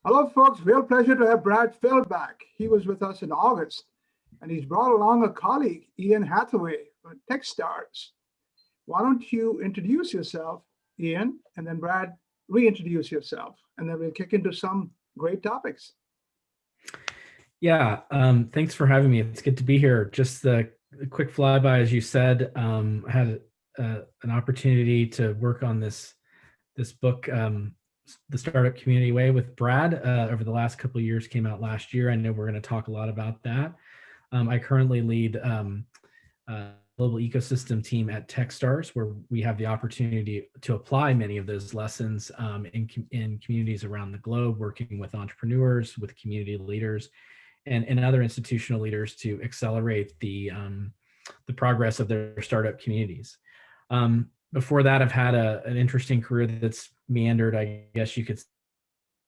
Hello, folks. Real pleasure to have Brad Feld back. He was with us in August, and he's brought along a colleague, Ian Hathaway, from Techstars. Why don't you introduce yourself, Ian, and then Brad, reintroduce yourself, and then we'll kick into some great topics. Yeah, thanks for having me. It's good to be here. Just a quick flyby, as you said. I had an opportunity to work on this book, The Startup Community Way, with Brad over the last couple of years. Came out last year. I know we're going to talk a lot about that. I currently lead a global ecosystem team at Techstars, where we have the opportunity to apply many of those lessons in communities around the globe, working with entrepreneurs, with community leaders, and other institutional leaders to accelerate the progress of their startup communities. Before that, I've had an interesting career that's meandered, I guess you could say,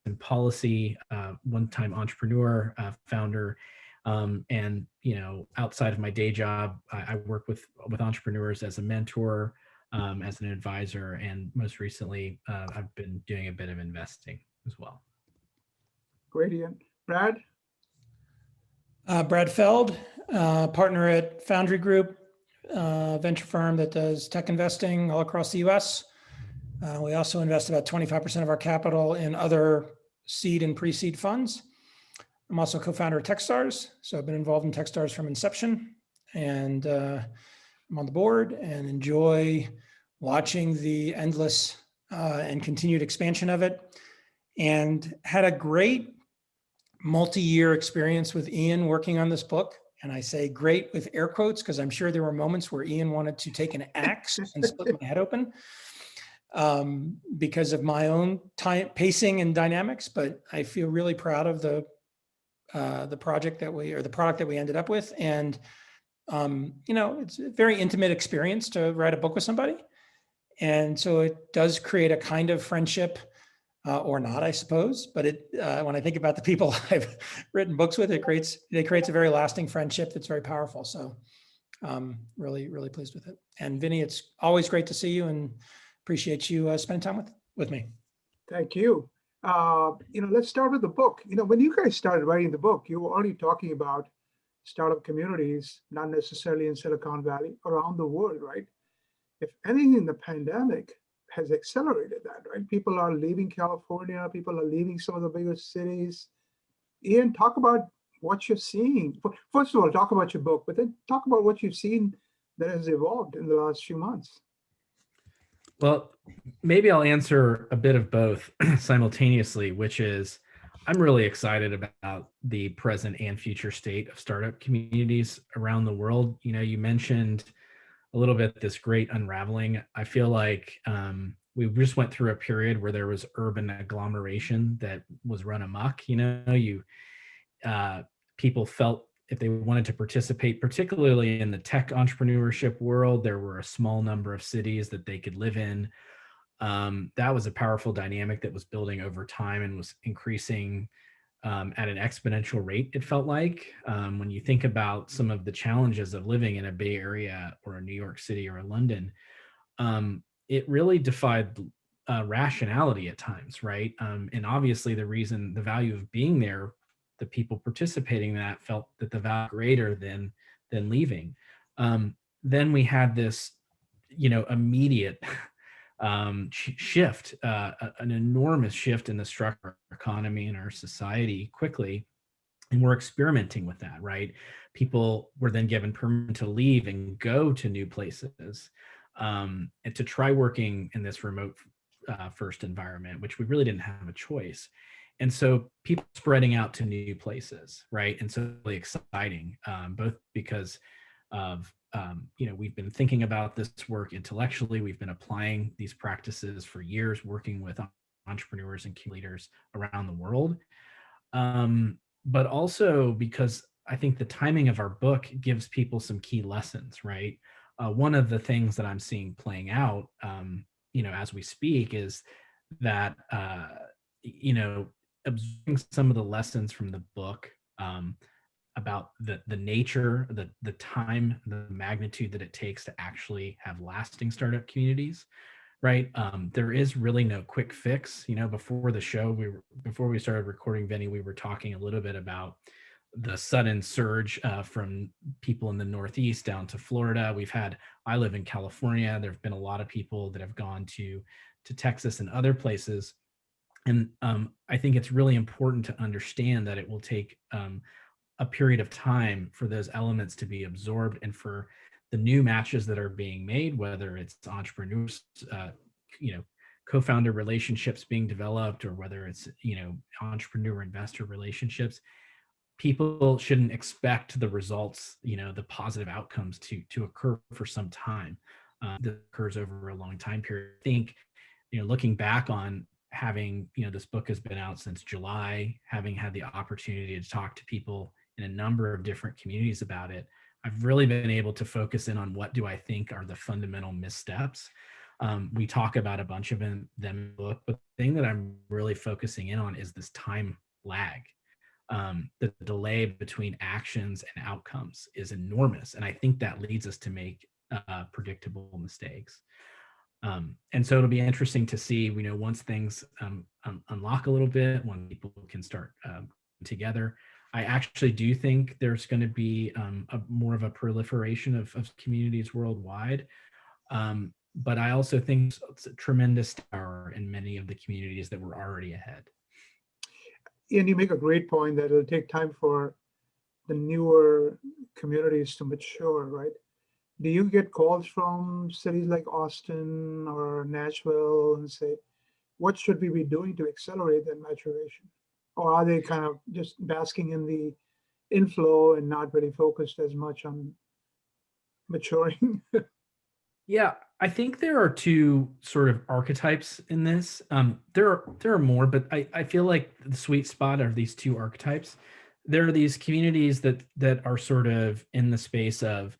in policy, one-time entrepreneur, founder, and outside of my day job, I work with entrepreneurs as a mentor, as an advisor, and most recently, I've been doing a bit of investing as well. Great, Ian. Brad? Brad Feld, partner at Foundry Group, venture firm that does tech investing all across the US. We also invest about 25% of our capital in other seed and pre-seed funds. I'm also co-founder of Techstars, so I've been involved in Techstars from inception, and I'm on the board and enjoy watching the endless and continued expansion of it, and had a great multi-year experience with Ian working on this book. And I say great with air quotes because I'm sure there were moments where Ian wanted to take an axe and split my head open because of my own time pacing and dynamics. But I feel really proud of the project that the product that we ended up with. And it's a very intimate experience to write a book with somebody. And so it does create a kind of friendship, or not, I suppose. But when I think about the people I've written books with, it creates a very lasting friendship that's very powerful. So really, really pleased with it. And Vinnie, it's always great to see you, and appreciate you spending time with me. Thank you. Let's start with the book. When you guys started writing the book, you were already talking about startup communities, not necessarily in Silicon Valley, around the world, right? If anything, the pandemic has accelerated that, right? People are leaving California, people are leaving some of the biggest cities. Ian, talk about what you're seeing. First of all, talk about your book, but then talk about what you've seen that has evolved in the last few months. Well, maybe I'll answer a bit of both simultaneously, which is I'm really excited about the present and future state of startup communities around the world. You mentioned a little bit this great unraveling. I feel like we just went through a period where there was urban agglomeration that was run amok. People felt if they wanted to participate, particularly in the tech entrepreneurship world, there were a small number of cities that they could live in. That was a powerful dynamic that was building over time and was increasing at an exponential rate, it felt like. When you think about some of the challenges of living in a Bay Area or a New York City or a London, it really defied rationality at times, right? And obviously the value of being there, the people participating in that felt that the value greater than leaving. Then we had this, immediate shift, an enormous shift in the structure of our economy and our society quickly. And we're experimenting with that, right? People were then given permission to leave and go to new places, and to try working in this remote first environment, which we really didn't have a choice. And so people spreading out to new places, right? And so really exciting, both because of we've been thinking about this work intellectually. We've been applying these practices for years, working with entrepreneurs and key leaders around the world. But also because I think the timing of our book gives people some key lessons, right? One of the things that I'm seeing playing out, as we speak, is that, observing some of the lessons from the book, about the nature, the time, the magnitude that it takes to actually have lasting startup communities, right? There is really no quick fix. Before the show, before we started recording, Vinny, we were talking a little bit about the sudden surge from people in the Northeast down to Florida. I live in California. There have been a lot of people that have gone to Texas and other places. And I think it's really important to understand that it will take a period of time for those elements to be absorbed and for the new matches that are being made, whether it's entrepreneurs, co-founder relationships being developed, or whether it's, entrepreneur investor relationships. People shouldn't expect the results, the positive outcomes to occur for some time. That occurs over a long time period. I think, looking back on having, this book has been out since July, having had the opportunity to talk to people in a number of different communities about it, I've really been able to focus in on what do I think are the fundamental missteps. We talk about a bunch of them in the book, but the thing that I'm really focusing in on is this time lag. The delay between actions and outcomes is enormous. And I think that leads us to make predictable mistakes. And so it'll be interesting to see, once things unlock a little bit, when people can start together. I actually do think there's going to be more of a proliferation of communities worldwide. But I also think it's a tremendous power in many of the communities that were already ahead. And you make a great point that it'll take time for the newer communities to mature, right? Do you get calls from cities like Austin or Nashville and say, what should we be doing to accelerate that maturation? Or are they kind of just basking in the inflow and not really focused as much on maturing? Yeah, I think there are two sort of archetypes in this. There are more, but I feel like the sweet spot are these two archetypes. There are these communities that are sort of in the space of,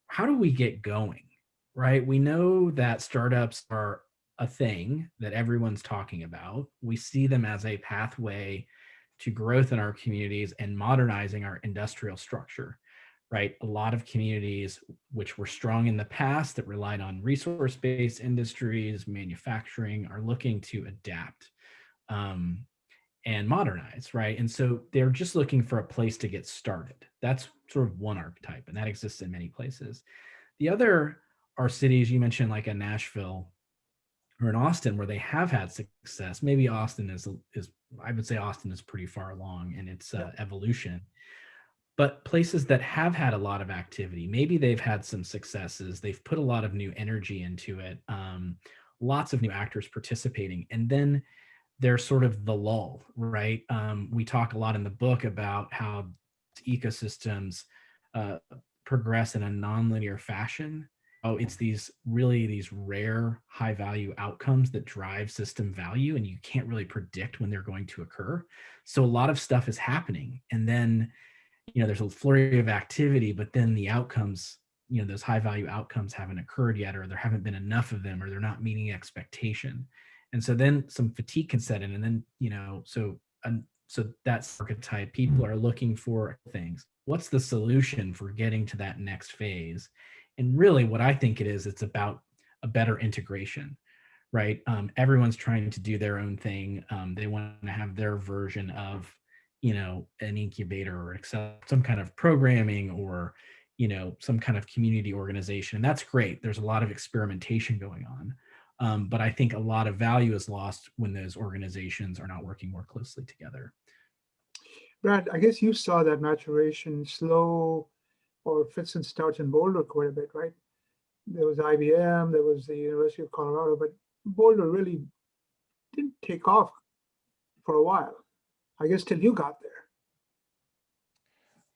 how do we get going, right? We know that startups are a thing that everyone's talking about. We see them as a pathway to growth in our communities and modernizing our industrial structure, right? A lot of communities which were strong in the past that relied on resource-based industries, manufacturing, are looking to adapt and modernize, right? And so they're just looking for a place to get started. That's sort of one archetype, and that exists in many places. The other are cities you mentioned, like a Nashville or in Austin, where they have had success. Maybe Austin is I would say Austin is pretty far along in its evolution. But places that have had a lot of activity, maybe they've had some successes, they've put a lot of new energy into it, lots of new actors participating, and then there's sort of the lull, right? We talk a lot in the book about how ecosystems progress in a nonlinear fashion. It's these rare high value outcomes that drive system value, and you can't really predict when they're going to occur. So a lot of stuff is happening, and then there's a flurry of activity, but then the outcomes, those high value outcomes haven't occurred yet, or there haven't been enough of them, or they're not meeting expectation. And so then some fatigue can set in, and then so that's archetype. People are looking for things. What's the solution for getting to that next phase? And really, what I think it's about a better integration, right? Everyone's trying to do their own thing. They want to have their version of an incubator or some kind of programming or some kind of community organization, and that's great. There's a lot of experimentation going on, but I think a lot of value is lost when those organizations are not working more closely together. Brad, I guess you saw that maturation slow or fits and starts in Boulder quite a bit, right? There was IBM, there was the University of Colorado, but Boulder really didn't take off for a while, I guess, till you got there.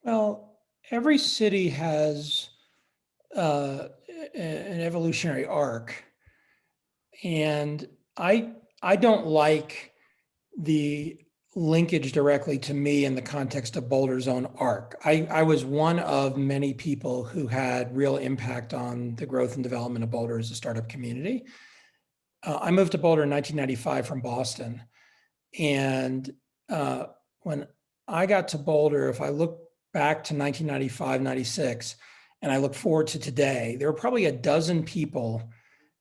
Well, every city has an evolutionary arc, and I don't like the linkage directly to me in the context of Boulder's own arc. I was one of many people who had real impact on the growth and development of Boulder as a startup community. I moved to Boulder in 1995 from Boston, and when I got to Boulder, if I look back to 1995, 96, and I look forward to today, there were probably a dozen people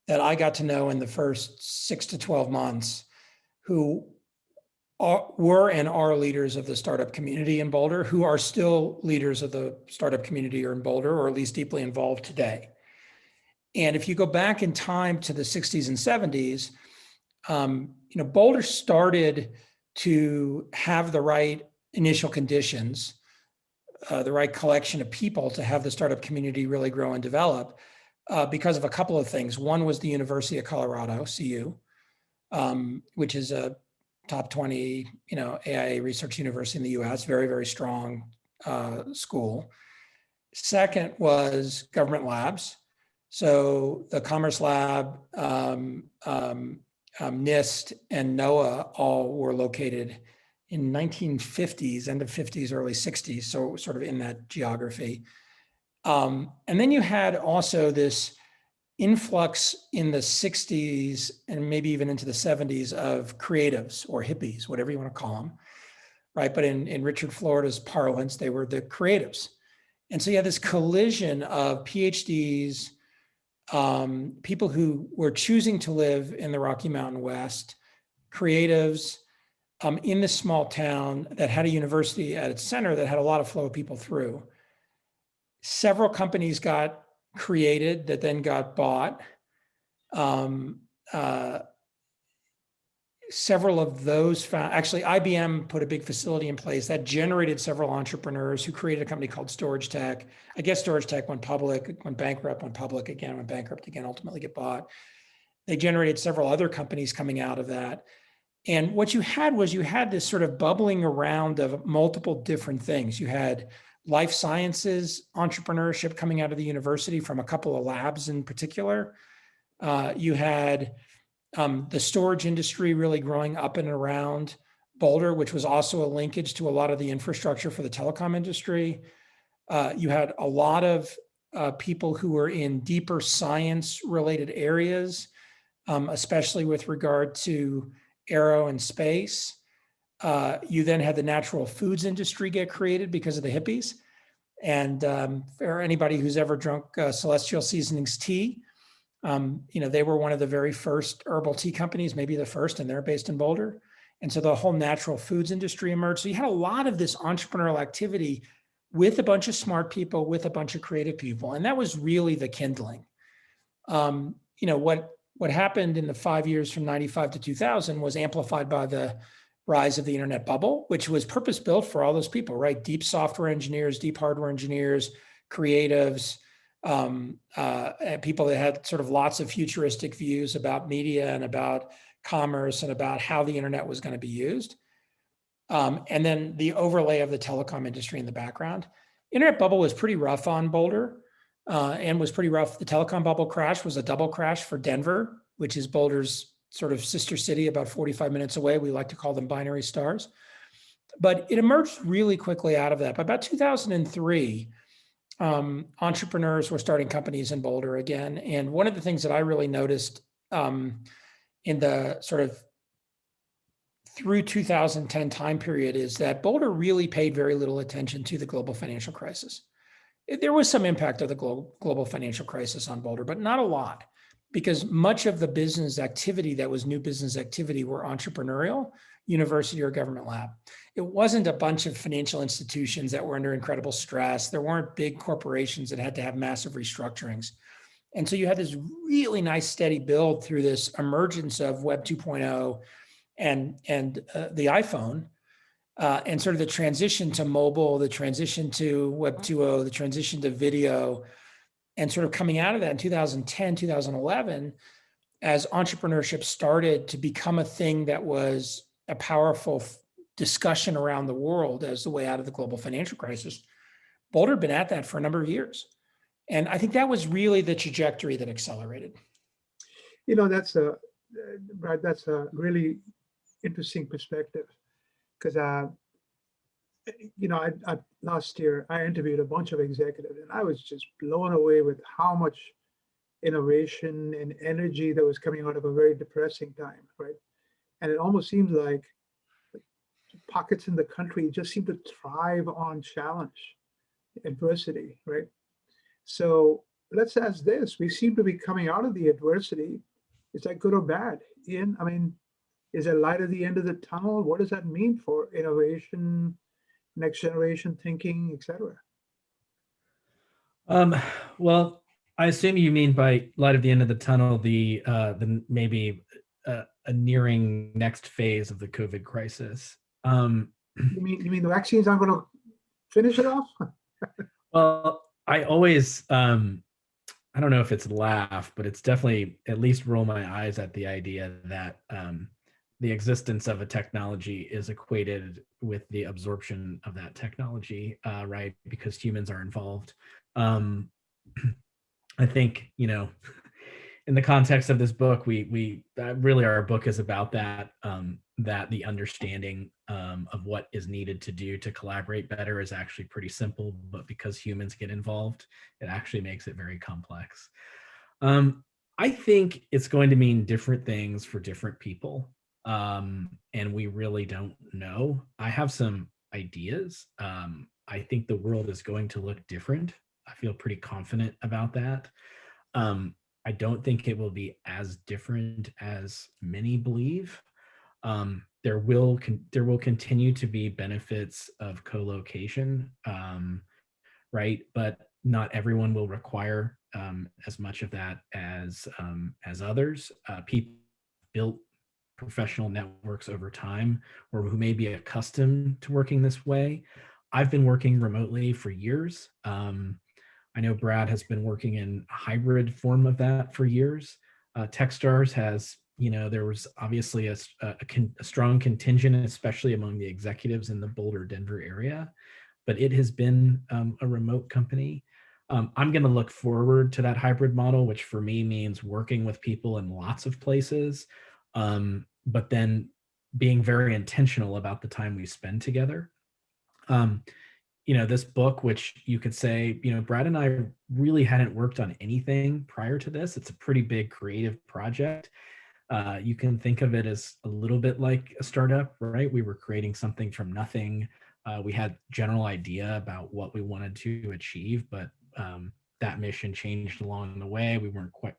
that I got to know in the first 6 to 12 months who were and are leaders of the startup community in Boulder, who are still leaders of the startup community or in Boulder, or at least deeply involved today. And if you go back in time to the 60s and 70s, Boulder started to have the right initial conditions, the right collection of people to have the startup community really grow and develop because of a couple of things. One was the University of Colorado, CU, which is a top 20, AIA research university in the US, very, very strong school. Second was government labs. So the Commerce Lab, NIST, and NOAA all were located in 1950s, end of 50s, early 60s, so sort of in that geography. And then you had also this influx in the 60s and maybe even into the 70s of creatives or hippies, whatever you want to call them, right? But in Richard Florida's parlance, they were the creatives. And so you had this collision of PhDs, people who were choosing to live in the Rocky Mountain West, creatives in this small town that had a university at its center that had a lot of flow of people through. Several companies got created that then got bought. Several of those actually IBM put a big facility in place that generated several entrepreneurs who created a company called Storage Tech. I guess Storage Tech went public, went bankrupt, went public again, went bankrupt again, ultimately get bought. They generated several other companies coming out of that. And what you had was you had this sort of bubbling around of multiple different things. You had life sciences entrepreneurship coming out of the university from a couple of labs in particular. You had the storage industry really growing up and around Boulder, which was also a linkage to a lot of the infrastructure for the telecom industry. You had a lot of people who were in deeper science-related areas, especially with regard to aero and space. You then had the natural foods industry get created because of the hippies. And for anybody who's ever drunk Celestial Seasonings tea, they were one of the very first herbal tea companies, maybe the first, and they're based in Boulder. And so the whole natural foods industry emerged. So you had a lot of this entrepreneurial activity with a bunch of smart people, with a bunch of creative people. And that was really the kindling. What happened in the 5 years from 95 to 2000 was amplified by the rise of the internet bubble, which was purpose built for all those people, right? Deep software engineers, deep hardware engineers, creatives, people that had sort of lots of futuristic views about media and about commerce and about how the internet was going to be used. And then the overlay of the telecom industry in the background. Internet bubble was pretty rough on Boulder and was pretty rough. The telecom bubble crash was a double crash for Denver, which is Boulder's sort of sister city about 45 minutes away. We like to call them binary stars. But it emerged really quickly out of that. By about 2003, entrepreneurs were starting companies in Boulder again. And one of the things that I really noticed in the sort of through 2010 time period is that Boulder really paid very little attention to the global financial crisis. There was some impact of the global financial crisis on Boulder, but not a lot, because much of the business activity that was new business activity were entrepreneurial, university or government lab. It wasn't a bunch of financial institutions that were under incredible stress. There weren't big corporations that had to have massive restructurings. And so you had this really nice steady build through this emergence of Web 2.0 and the iPhone, and sort of the transition to mobile, the transition to Web 2.0, the transition to video, and sort of coming out of that in 2010, 2011, as entrepreneurship started to become a thing that was a powerful discussion around the world as the way out of the global financial crisis. Boulder had been at that for a number of years. And I think that was really the trajectory that accelerated. That's Brad, that's a really interesting perspective, because last year I interviewed a bunch of executives, and I was just blown away with how much innovation and energy that was coming out of a very depressing time, right? And it almost seems like pockets in the country just seem to thrive on challenge, adversity, right? So let's ask this. We seem to be coming out of the adversity. Is that good or bad? Ian, I mean, is there light at the end of the tunnel? What does that mean for innovation, next generation thinking, etc.? Um, well, I assume you mean by light at the end of the tunnel, the maybe a nearing next phase of the COVID crisis. You mean the vaccines aren't going to finish it off? Well, I always, I don't know if it's laugh, but it's definitely at least roll my eyes at the idea that the existence of a technology is equated with the absorption of that technology, right? Because humans are involved. Um, I think, in the context of this book, we really our book is about that, that the understanding of what is needed to do to collaborate better is actually pretty simple, but because humans get involved, it actually makes it very complex. I think it's going to mean different things for different people, and we really don't know. I have some ideas. I think the world is going to look different. I feel pretty confident about that. Um, I don't think it will be as different as many believe. There will continue to be benefits of co-location, right? But not everyone will require as much of that as others. People built professional networks over time, or who may be accustomed to working this way. I've been working remotely for years. I know Brad has been working in a hybrid form of that for years. Techstars has, there was obviously a strong contingent, especially among the executives in the Boulder, Denver area, but it has been a remote company. I'm going to look forward to that hybrid model, which for me means working with people in lots of places, but then being very intentional about the time we spend together. This book, which you could say, Brad and I really hadn't worked on anything prior to this. It's a pretty big creative project. You can think of it as a little bit like a startup, right? We were creating something from nothing. We had general idea about what we wanted to achieve, but that mission changed along the way. We weren't quite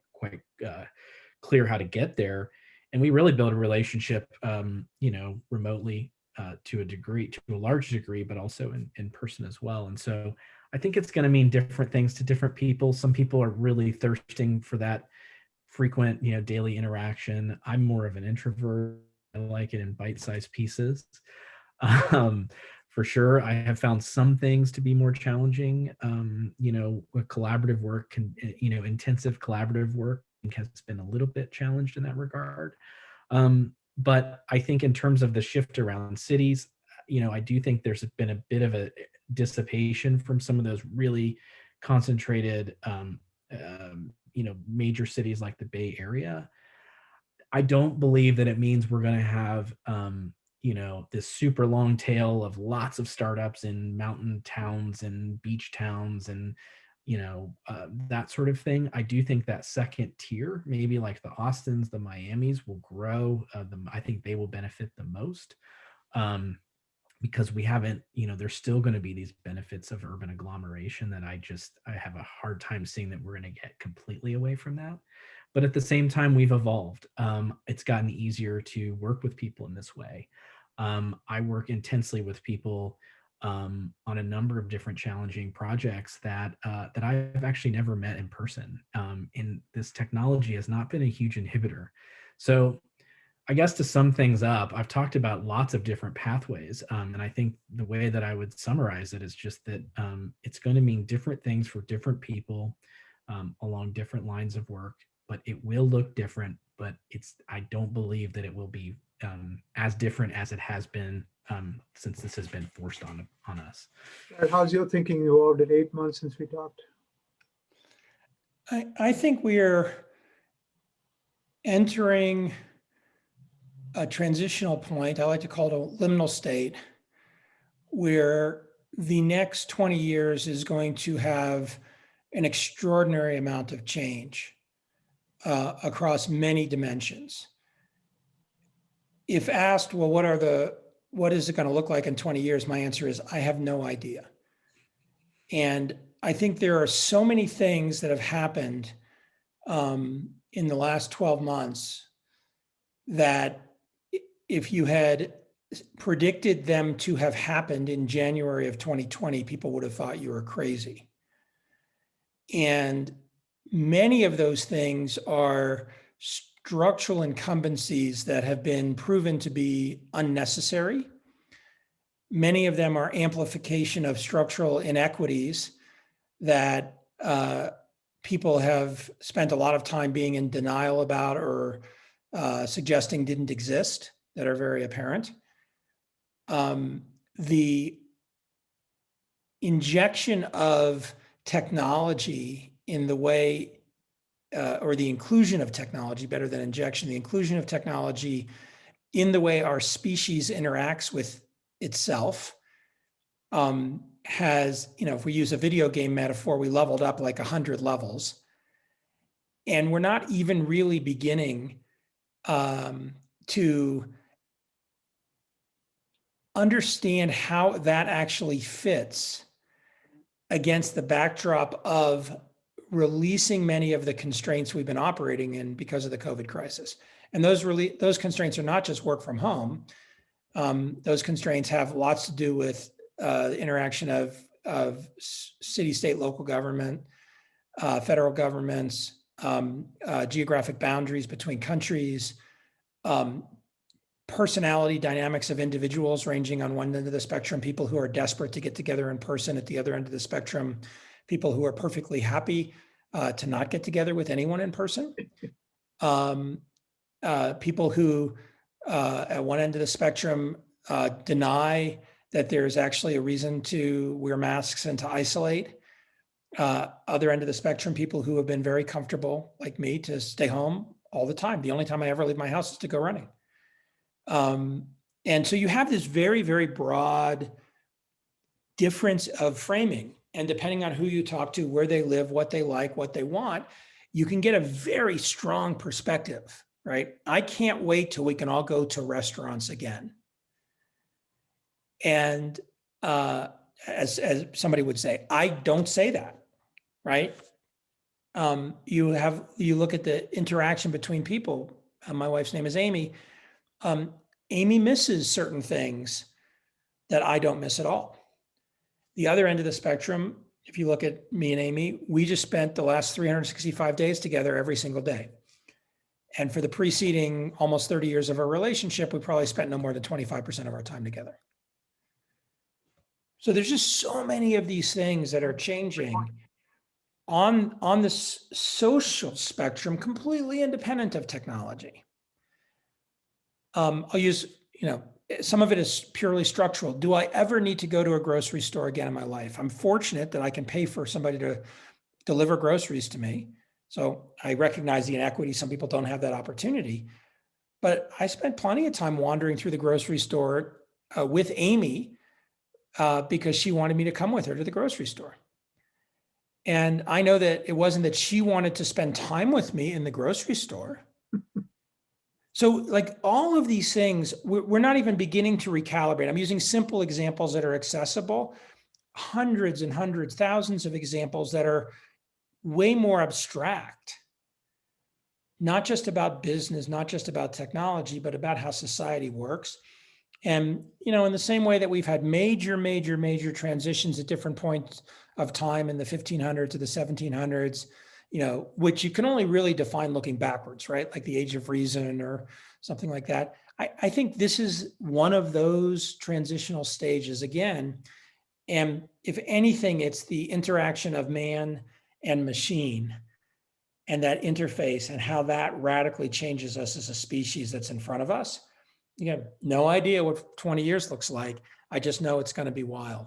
clear how to get there, and we really built a relationship, remotely, to a large degree, but also in person as well. And so I think it's going to mean different things to different people. Some people are really thirsting for that frequent, daily interaction. I'm more of an introvert. I like it in bite-sized pieces. For sure, I have found some things to be more challenging. Collaborative work intensive collaborative work has been a little bit challenged in that regard. But I think in terms of the shift around cities, I do think there's been a bit of a dissipation from some of those really concentrated, major cities like the Bay Area. I don't believe that it means we're going to have, this super long tail of lots of startups in mountain towns and beach towns and, that sort of thing. I do think that second tier, maybe like the Austins, the Miamis, will grow. I think they will benefit the most, because we haven't, there's still going to be these benefits of urban agglomeration that I have a hard time seeing that we're going to get completely away from that. But at the same time, we've evolved. It's gotten easier to work with people in this way. I work intensely with people on a number of different challenging projects that I've actually never met in person. And this technology has not been a huge inhibitor. So I guess to sum things up, I've talked about lots of different pathways. And I think the way that I would summarize it is just that it's going to mean different things for different people along different lines of work, but it will look different. But I don't believe that it will be as different as it has been since this has been forced on us. How's your thinking evolved in 8 months since we talked? I think we're entering a transitional point. I like to call it a liminal state, where the next 20 years is going to have an extraordinary amount of change across many dimensions. If asked, well, what is it going to look like in 20 years? My answer is, I have no idea. And I think there are so many things that have happened in the last 12 months that if you had predicted them to have happened in January of 2020, people would have thought you were crazy. And many of those things are structural incumbencies that have been proven to be unnecessary. Many of them are amplification of structural inequities that people have spent a lot of time being in denial about or suggesting didn't exist, that are very apparent. The injection of technology in the way, or the inclusion of technology, better than injection, the inclusion of technology in the way our species interacts with itself has, if we use a video game metaphor, we leveled up like 100 levels. And we're not even really beginning to understand how that actually fits against the backdrop of releasing many of the constraints we've been operating in because of the COVID crisis. And those constraints are not just work from home. Those constraints have lots to do with the interaction of city, state, local government, federal governments, geographic boundaries between countries, personality dynamics of individuals ranging on one end of the spectrum, people who are desperate to get together in person at the other end of the spectrum, people who are perfectly happy to not get together with anyone in person, people who at one end of the spectrum deny that there's actually a reason to wear masks and to isolate. Other end of the spectrum, people who have been very comfortable, like me, to stay home all the time. The only time I ever leave my house is to go running. And so you have this very, very broad difference of framing. And depending on who you talk to, where they live, what they like, what they want, you can get a very strong perspective, right? I can't wait till we can all go to restaurants again. And as somebody would say, I don't say that, right? You look at the interaction between people. My wife's name is Amy. Amy misses certain things that I don't miss at all. The other end of the spectrum, if you look at me and Amy, we just spent the last 365 days together every single day. And for the preceding almost 30 years of our relationship, we probably spent no more than 25% of our time together. So there's just so many of these things that are changing on the social spectrum, completely independent of technology. I'll use, some of it is purely structural. Do I ever need to go to a grocery store again in my life? I'm fortunate that I can pay for somebody to deliver groceries to me. So I recognize the inequity. Some people don't have that opportunity. But I spent plenty of time wandering through the grocery store with Amy because she wanted me to come with her to the grocery store. And I know that it wasn't that she wanted to spend time with me in the grocery store. So like all of these things, we're not even beginning to recalibrate. I'm using simple examples that are accessible, hundreds and hundreds, thousands of examples that are way more abstract, not just about business, not just about technology, but about how society works. And, in the same way that we've had major transitions at different points of time in the 1500s to the 1700s, which you can only really define looking backwards, right? Like the Age of Reason or something like that. I think this is one of those transitional stages again. And if anything, it's the interaction of man and machine and that interface and how that radically changes us as a species that's in front of us. You have no idea what 20 years looks like. I just know it's going to be wild.